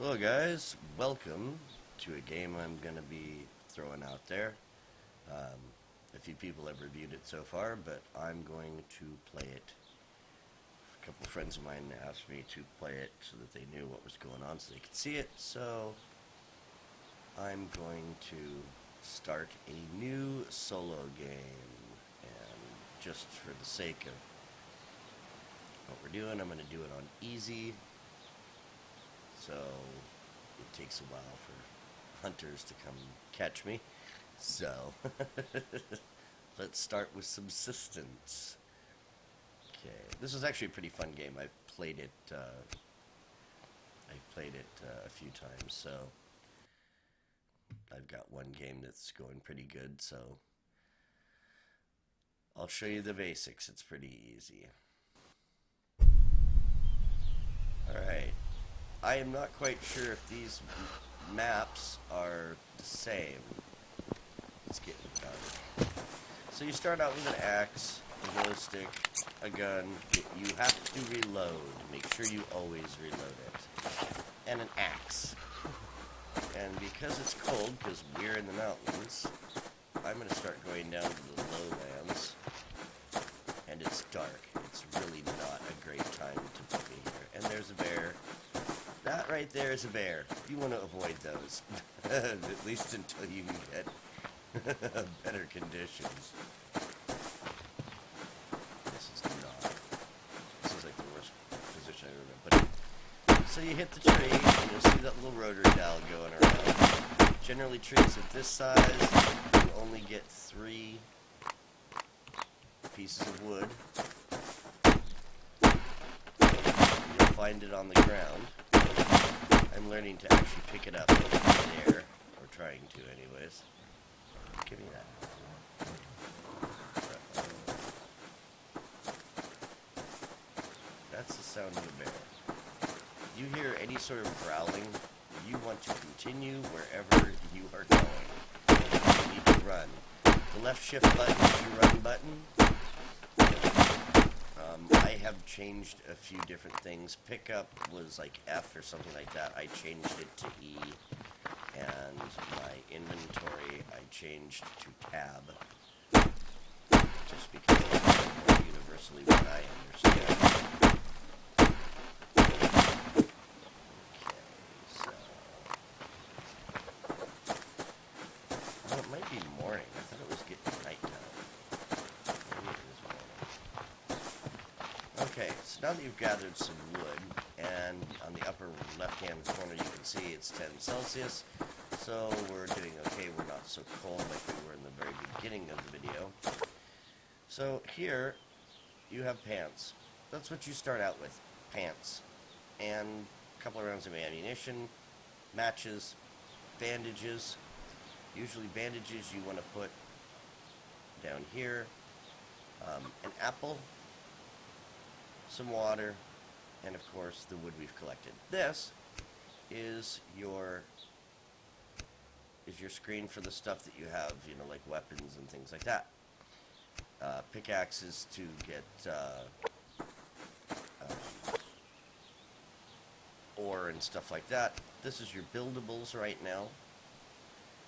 Hello guys, welcome to a game I'm going to be throwing out there. A few people have reviewed it so far, but I'm going to play it. A couple of friends of mine asked me to play it so that they knew what was going on so they could see it, so I'm going to start a new solo game. And just for the sake of what we're doing, I'm going to do it on easy. So it takes a while for hunters to come catch me. So let's start with Subsistance. Okay, this is actually a pretty fun game. I've played it. A few times. So I've got one game that's going pretty good. So I'll show you the basics. It's pretty easy. All right. I am not quite sure if these maps are the same. Let's get it done. So you start out with an axe, a glow stick, a gun. You have to reload. Make sure you always reload it. And an axe. And because it's cold, because we're in the mountains, I'm going to start going down to the lowlands. And it's dark. It's really not a great time to put me here. And there's a bear. That right there is a bear. You want to avoid those. At least until you can get better conditions. This is like the worst position I've ever been put in. So you hit the tree, and you'll see that little rotary dial going around. Generally trees of this size, you only get 3 pieces of wood. You'll find it on the ground. I'm learning to actually pick it up there, or trying to anyways. Give me that. That's the sound of a bear. You hear any sort of growling, you want to continue wherever you are going. You need to run. The left shift button is your run button. I have changed a few different things. Pickup was like F or something like that. I changed it to E. And my inventory, I changed to tab. Just because it's more universally what I understand. Okay, so... Well, it might be morning. I thought it was getting nighttime. Okay, so now that you've gathered some wood, and on the upper left-hand corner you can see it's 10 Celsius, so we're doing okay, we're not so cold like we were in the very beginning of the video. So here, you have pants. That's what you start out with, pants. And a couple of rounds of ammunition, matches, bandages. Usually bandages you want to put down here. An apple, some water, and of course the wood we've collected. This is your screen for the stuff that you have, you know, like weapons and things like that. Pickaxes to get ore and stuff like that. This is your buildables right now.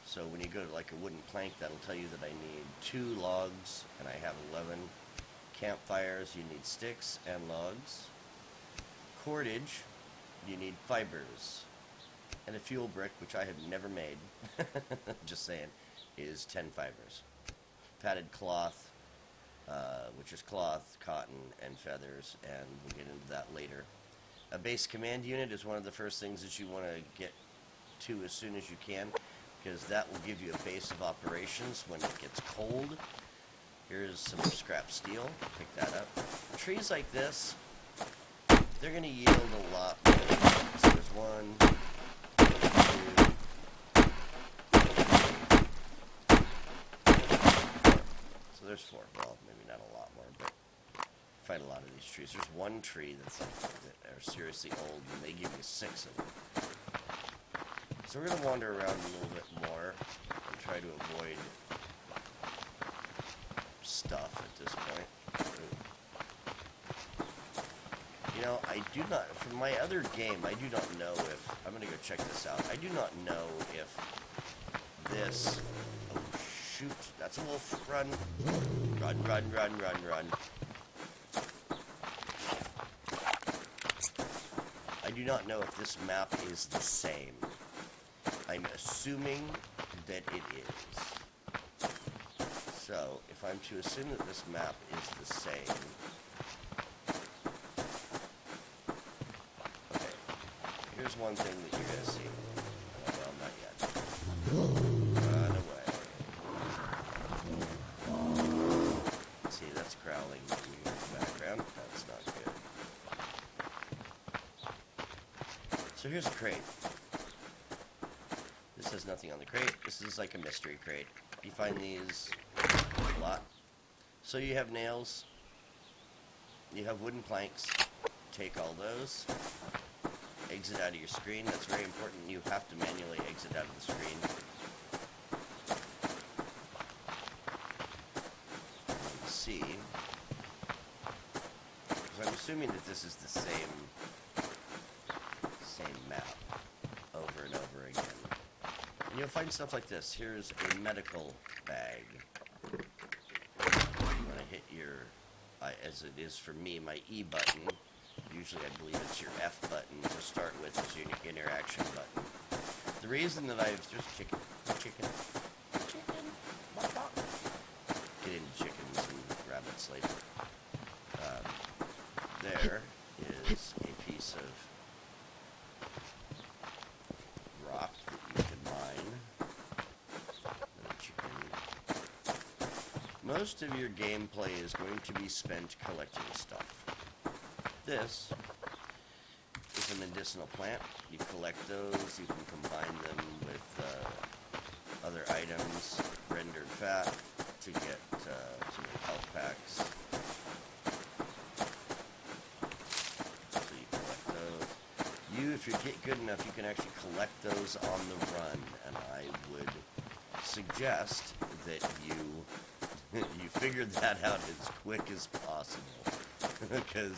So when you go to like a wooden plank, that'll tell you that I need 2 logs, and I have 11. Campfires, you need sticks and logs. Cordage, you need fibers. And a fuel brick, which I have never made, just saying, is 10 fibers. Padded cloth, which is cloth, cotton, and feathers, and we'll get into that later. A base command unit is one of the first things that you want to get to as soon as you can, because that will give you a base of operations when it gets cold. Here's some scrap steel. Pick that up. Trees like this, they're going to yield a lot more. So there's 1, 2, 3, 4. So there's 4. Well, maybe not a lot more, but find a lot of these trees. There's 1 tree that are seriously old, and they give you 6 of them. So we're going to wander around a little bit more and try to avoid stuff at this point. You know, Now, I do not, from my other game, I do not know if, I'm going to go check this out. I do not know if this, oh shoot, that's a wolf, run, run, run, run, run, run. I do not know if this map is the same. I'm assuming that it is. So, if I'm to assume that this map is the same, okay, here's one thing that you're going to see. Well, not yet. Run away. See, that's growling in the background. That's not good. So here's a crate. This has nothing on the crate. This is like a mystery crate. You find these a lot. So you have nails. You have wooden planks. Take all those. Exit out of your screen. That's very important. You have to manually exit out of the screen. Let's see. Because I'm assuming that this is the same map over and over again. And you'll find stuff like this. Here's a medical bag. I'm going to hit your, as it is for me, my E button. Usually I believe it's your F button to start with as your interaction button. The reason that I've just chicken, get into chickens and rabbits later. There is a piece of rock that you can mine. Most of your gameplay is going to be spent collecting stuff. This is a medicinal plant. You collect those, you can combine them with other items, rendered fat, to get to make health packs. So you collect those. If you get good enough, you can actually collect those on the run, and I would suggest that you figure that out as quick as possible. Because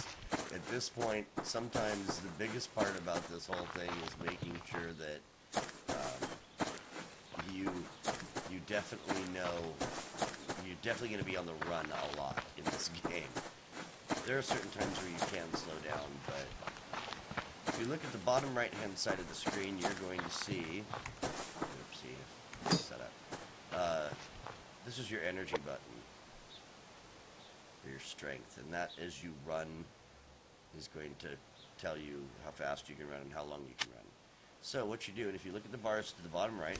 at this point, sometimes the biggest part about this whole thing is making sure that you definitely know you're definitely going to be on the run a lot in this game. There are certain times where you can slow down, but if you look at the bottom right hand side of the screen, you're going to see, oopsie, set up. This is your energy button. Your strength, and that as you run is going to tell you how fast you can run and how long you can run. So what you do, and if you look at the bars to the bottom right,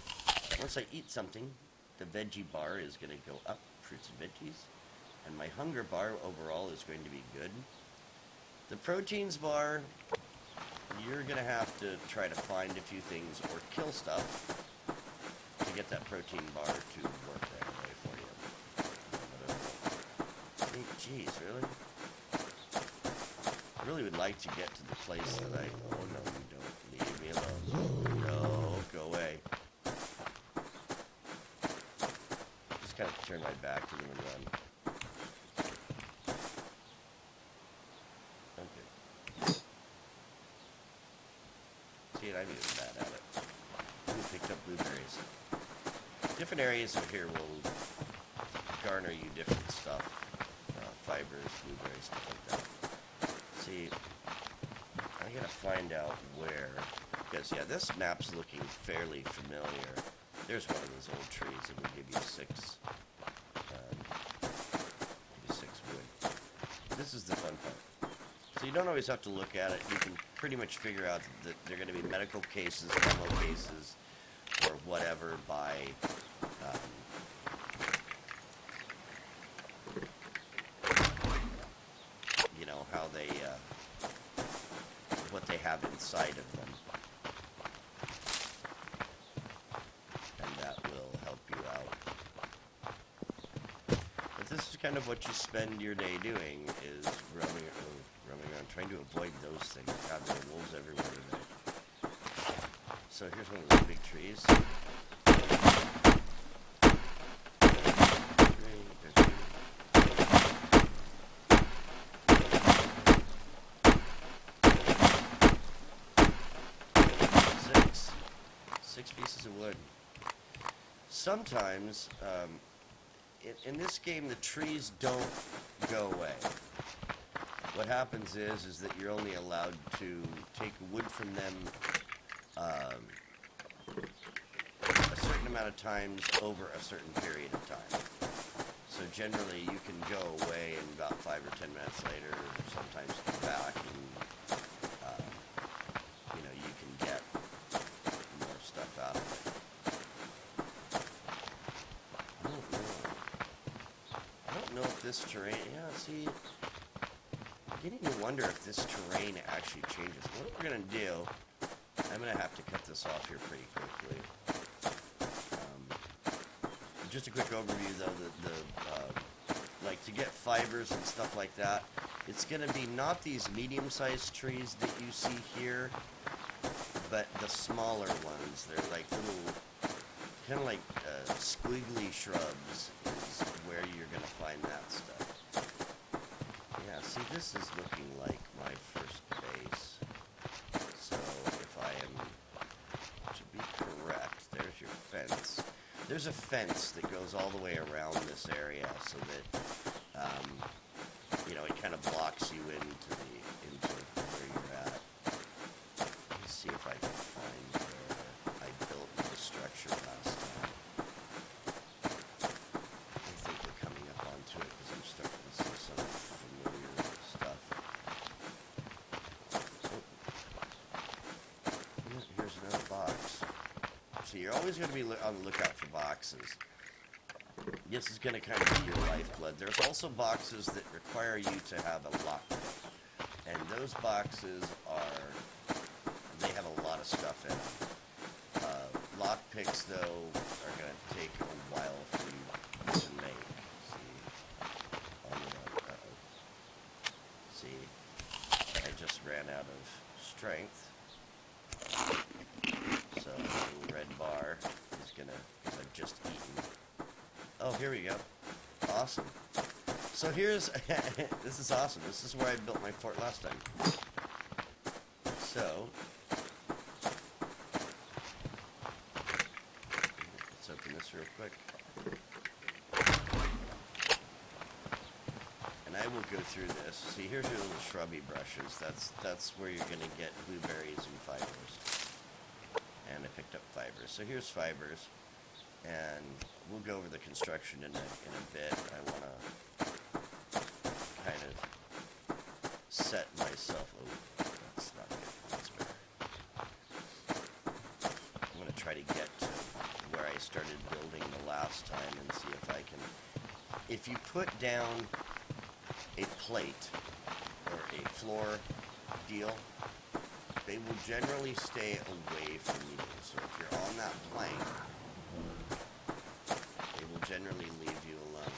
once I eat something, the veggie bar is going to go up, fruits and veggies, and my hunger bar overall is going to be good. The proteins bar, you're going to have to try to find a few things or kill stuff to get that protein bar to work right away for you. Jeez, really? I really would like to get to the place that I... Oh, no, you don't. Leave me alone. No, go away. Just kind of turn my back to them and run. Okay. See, I'm even bad at it. Ooh, picked up blueberries. Different areas of here will garner you different stuff. Fibers, blueberries, stuff like that. See, I gotta find out where, because yeah, this map's looking fairly familiar. There's one of those old trees that will give you six wood. This is the fun part. So you don't always have to look at it. You can pretty much figure out that they're going to be medical cases, demo cases, or whatever by how they, what they have inside of them. And that will help you out. But this is kind of what you spend your day doing, is roaming around, trying to avoid those things. God, there are wolves everywhere today. So here's one of those big trees. sometimes, in this game, the trees don't go away. What happens is that you're only allowed to take wood from them a certain amount of times over a certain period of time. So generally, you can go away and about 5 or 10 minutes later, sometimes come back, and you can get more stuff out of it. I don't know if this terrain. Yeah, see, I'm beginning to wonder if this terrain actually changes. What we're gonna do? I'm gonna have to cut this off here pretty quickly. Just a quick overview, though, like to get fibers and stuff like that, it's going to be not these medium-sized trees that you see here, but the smaller ones. They're like little, kind of like squiggly shrubs is where you're going to find that stuff. Yeah, see, this is looking like my first base. So if I am to be correct, there's your fence. There's a fence that goes all the way around this area so that, it kind of blocks you into where you're at. Let's see if I can find where I built the structure last time. I think we're coming up onto it because I'm starting to see some familiar stuff. Oh. Here's another box. So you're always going to be on the lookout for boxes. This is going to kind of be your lifeblood. There's also boxes that require you to have a lockpick. And those boxes they have a lot of stuff in them. Lockpicks, though, are going to take a while for you to make. See, I just ran out of strength. So the red bar is gonna, because I've just eaten. Oh, here we go. Awesome. So here's, this is awesome. This is where I built my fort last time. So, let's open this real quick. And I will go through this. See, here's your little shrubby brushes. That's where you're gonna get blueberries and fibers. And I picked up fibers. So here's fibers, and we'll go over the construction in a bit. I want to kind of set myself. Oh, that's not good. That's better. I'm going to try to get to where I started building the last time and see if I can. If you put down a plate or a floor deal, they will generally stay away from you. So if you're on that plank, they will generally leave you alone.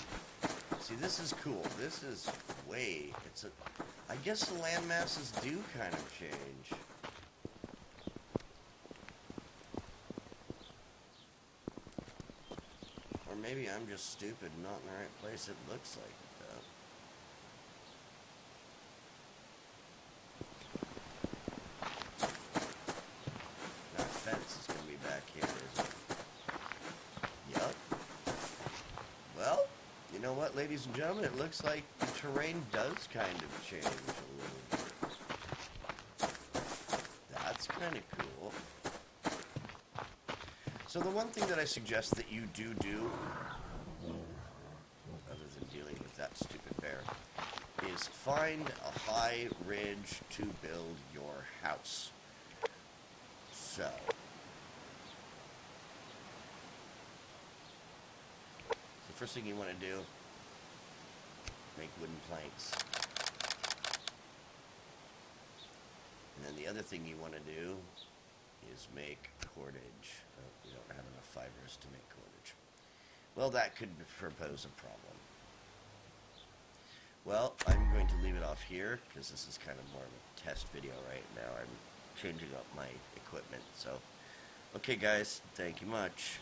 See, this is cool. This is I guess the land masses do kind of change. Or maybe I'm just stupid and not in the right place. It looks like it, though. Fence is going to be back here, isn't it? Yup. Well, you know what, ladies and gentlemen? It looks like the terrain does kind of change a little bit. That's kind of cool. So the one thing that I suggest that you do, other than dealing with that stupid bear, is find a high ridge to build your house. So, the first thing you want to do, make wooden planks. And then the other thing you want to do is make cordage. Oh, we don't have enough fibers to make cordage. Well, that could propose a problem. Well, I'm going to leave it off here because this is kind of more of a test video right now. I'm changing up my equipment. So, okay guys, thank you much.